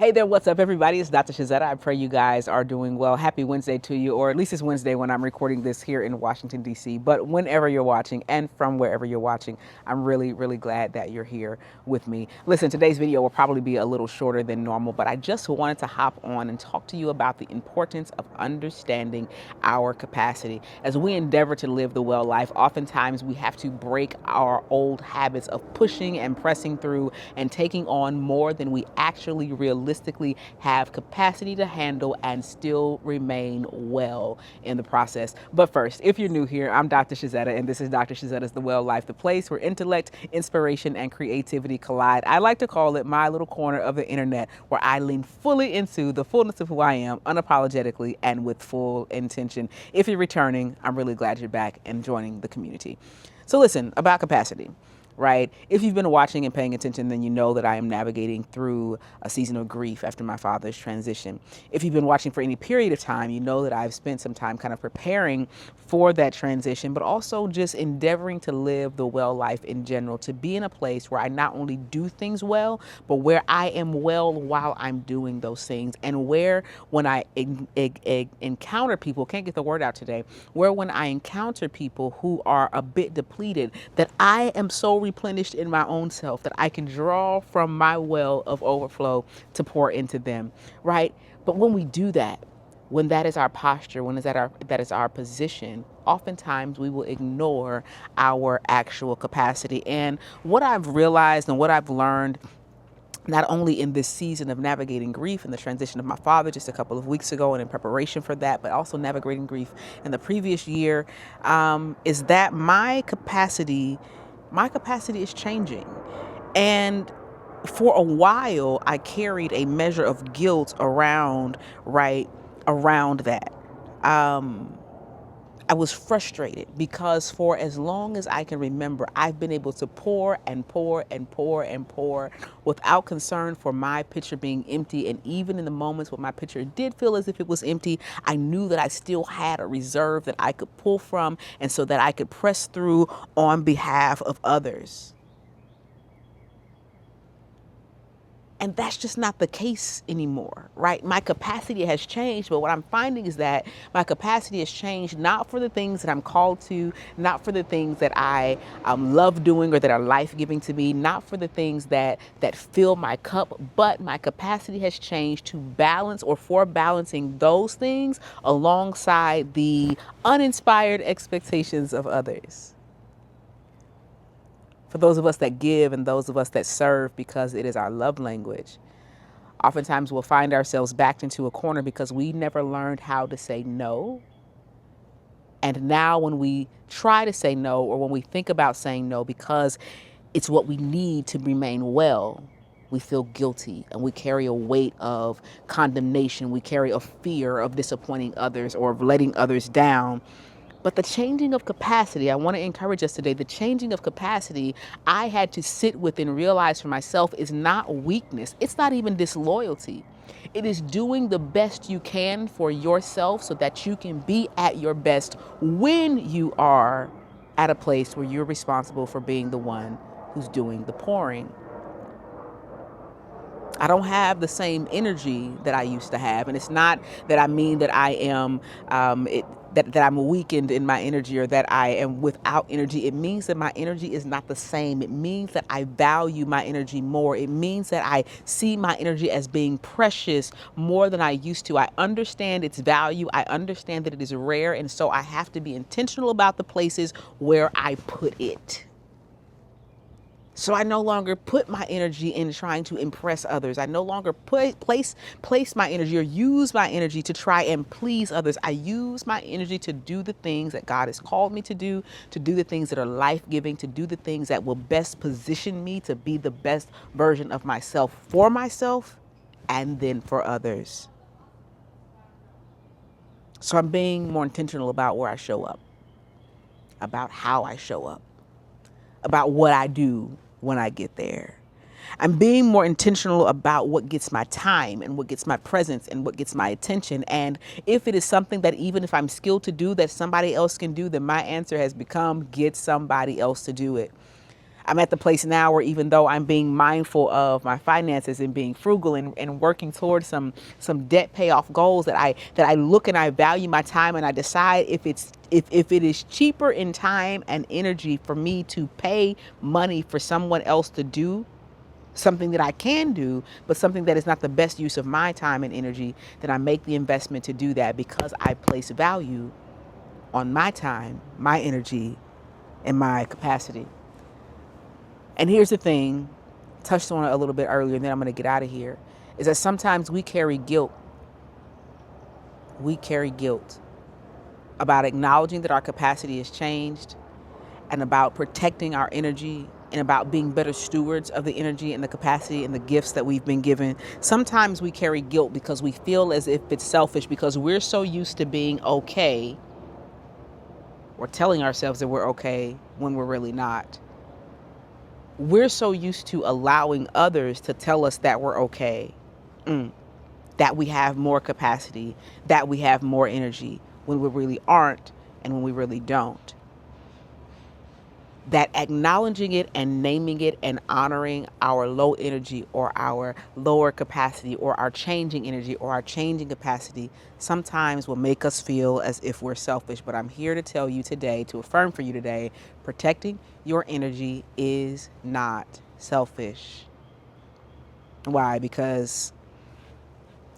Hey there, what's up, everybody? It's Dr. Shazetta. I pray you guys are doing well. Happy Wednesday to you, or at least it's Wednesday when I'm recording this here in Washington, D.C. But whenever you're watching and from wherever you're watching, I'm really, really glad that you're here with me. Listen, today's video will probably be a little shorter than normal, but I just wanted to hop on and talk to you about the importance of understanding our capacity. As we endeavor to live the well life, oftentimes we have to break our old habits of pushing and pressing through and taking on more than we actually realistically have capacity to handle and still remain well in the process. But first, if you're new here, I'm Dr. Shazetta, and this is Dr. Shazetta's The Well Life, the place where intellect, inspiration, and creativity collide. I like to call it my little corner of the internet where I lean fully into the fullness of who I am, unapologetically and with full intention. If you're returning, I'm really glad you're back and joining the community. So listen, about capacity. Right? If you've been watching and paying attention, then you know that I am navigating through a season of grief after my father's transition. If you've been watching for any period of time, you know that I've spent some time kind of preparing for that transition, but also just endeavoring to live the well life in general, to be in a place where I not only do things well, but where I am well while I'm doing those things, and where when I encounter people, can't get the word out today, where when I encounter people who are a bit depleted, that I am so replenished in my own self that I can draw from my well of overflow to pour into them, right? But when we do that, when that is our posture, when that is our position, oftentimes we will ignore our actual capacity. And what I've realized and what I've learned, not only in this season of navigating grief and the transition of my father just a couple of weeks ago and in preparation for that, but also navigating grief in the previous year, is that my capacity is changing. And for a while, I carried a measure of guilt around that. I was frustrated because for as long as I can remember, I've been able to pour and pour and pour and pour without concern for my pitcher being empty. And even in the moments when my pitcher did feel as if it was empty, I knew that I still had a reserve that I could pull from, and so that I could press through on behalf of others. And that's just not the case anymore, right? My capacity has changed, but what I'm finding is that my capacity has changed not for the things that I'm called to, not for the things that I love doing or that are life-giving to me, not for the things that fill my cup, but my capacity has changed to balance or for balancing those things alongside the uninspired expectations of others. For those of us that give and those of us that serve because it is our love language, oftentimes we'll find ourselves backed into a corner because we never learned how to say no. And now when we try to say no, or when we think about saying no because it's what we need to remain well, we feel guilty and we carry a weight of condemnation. We carry a fear of disappointing others or of letting others down. But the changing of capacity, I want to encourage us today, the changing of capacity I had to sit with and realize for myself is not weakness. It's not even disloyalty. It is doing the best you can for yourself so that you can be at your best when you are at a place where you're responsible for being the one who's doing the pouring. I don't have the same energy that I used to have. And it's not that I mean that I am, that I'm weakened in my energy or that I am without energy. It means that my energy is not the same. It means that I value my energy more. It means that I see my energy as being precious more than I used to. I understand its value. I understand that it is rare. And so I have to be intentional about the places where I put it. So I no longer put my energy in trying to impress others. I no longer place my energy or use my energy to try and please others. I use my energy to do the things that God has called me to do the things that are life-giving, to do the things that will best position me to be the best version of myself for myself and then for others. So I'm being more intentional about where I show up, about how I show up, about what I do when I get there. I'm being more intentional about what gets my time and what gets my presence and what gets my attention. And if it is something that even if I'm skilled to do that somebody else can do, then my answer has become get somebody else to do it. I'm at the place now where even though I'm being mindful of my finances and being frugal and working towards some debt payoff goals, that I look and I value my time, and I decide if it is cheaper in time and energy for me to pay money for someone else to do something that I can do, but something that is not the best use of my time and energy, then I make the investment to do that because I place value on my time, my energy, and my capacity. And here's the thing, touched on it a little bit earlier, and then I'm going to get out of here, is that sometimes we carry guilt. We carry guilt about acknowledging that our capacity has changed, and about protecting our energy, and about being better stewards of the energy and the capacity and the gifts that we've been given. Sometimes we carry guilt because we feel as if it's selfish, because we're so used to being okay, or telling ourselves that we're okay when we're really not. We're so used to allowing others to tell us that we're okay, that we have more capacity, that we have more energy, when we really aren't, and when we really don't. That acknowledging it and naming it and honoring our low energy or our lower capacity or our changing energy or our changing capacity sometimes will make us feel as if we're selfish. But I'm here to tell you today, to affirm for you today, protecting your energy is not selfish. Why? Because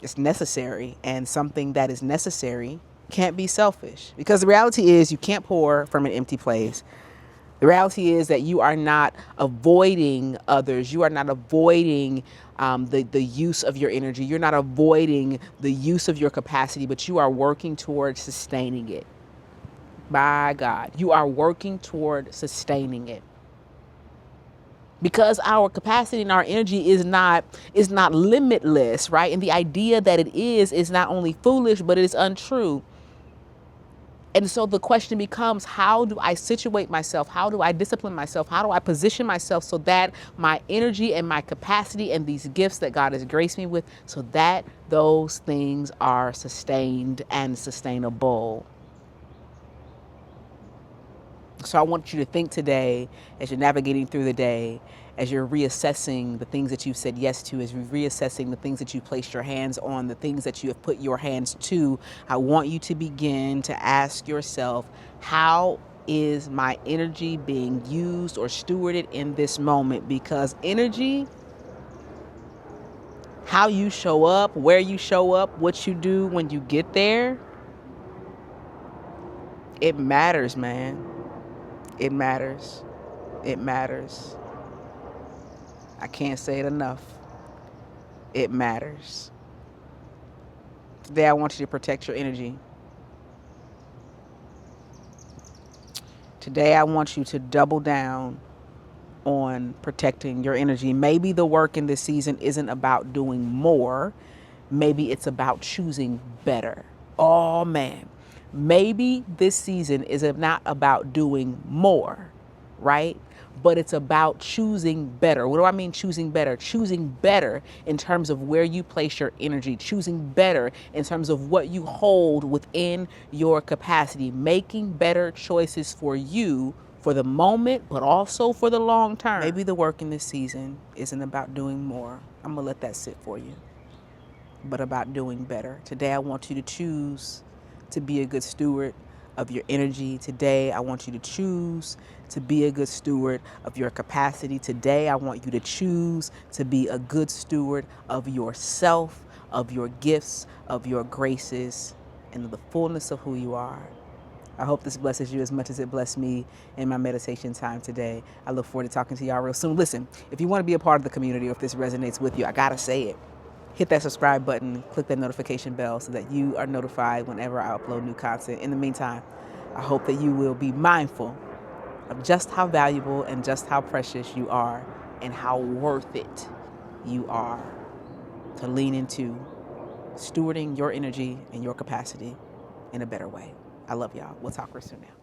it's necessary, and something that is necessary can't be selfish. Because the reality is you can't pour from an empty place. The reality is that you are not avoiding others. You are not avoiding the use of your energy. You're not avoiding the use of your capacity, but you are working towards sustaining it. By God, you are working toward sustaining it. Because our capacity and our energy is not limitless, right? And the idea that it is not only foolish, but it is untrue. And so the question becomes, how do I situate myself? How do I discipline myself? How do I position myself so that my energy and my capacity and these gifts that God has graced me with, so that those things are sustained and sustainable? So I want you to think today, as you're navigating through the day, as you're reassessing the things that you've said yes to, as you're reassessing the things that you've placed your hands on, the things that you have put your hands to, I want you to begin to ask yourself, how is my energy being used or stewarded in this moment? Because energy, how you show up, where you show up, what you do when you get there, it matters, man. It matters. It matters. I can't say it enough. It matters. Today, I want you to protect your energy. Today, I want you to double down on protecting your energy. Maybe the work in this season isn't about doing more. Maybe it's about choosing better. Oh, man. Maybe this season is not about doing more, right? But it's about choosing better. What do I mean choosing better? Choosing better in terms of where you place your energy, choosing better in terms of what you hold within your capacity, making better choices for you for the moment, but also for the long term. Maybe the work in this season isn't about doing more. I'm gonna let that sit for you, but about doing better. Today, I want you to choose to be a good steward of your energy. Today, I want you to choose to be a good steward of your capacity. Today, I want you to choose to be a good steward of yourself, of your gifts, of your graces, and of the fullness of who you are. I hope this blesses you as much as it blessed me in my meditation time today. I look forward to talking to y'all real soon. Listen, if you want to be a part of the community, or if this resonates with you, I gotta say it. Hit that subscribe button, click that notification bell so that you are notified whenever I upload new content. In the meantime, I hope that you will be mindful of just how valuable and just how precious you are, and how worth it you are to lean into stewarding your energy and your capacity in a better way. I love y'all. We'll talk real soon now.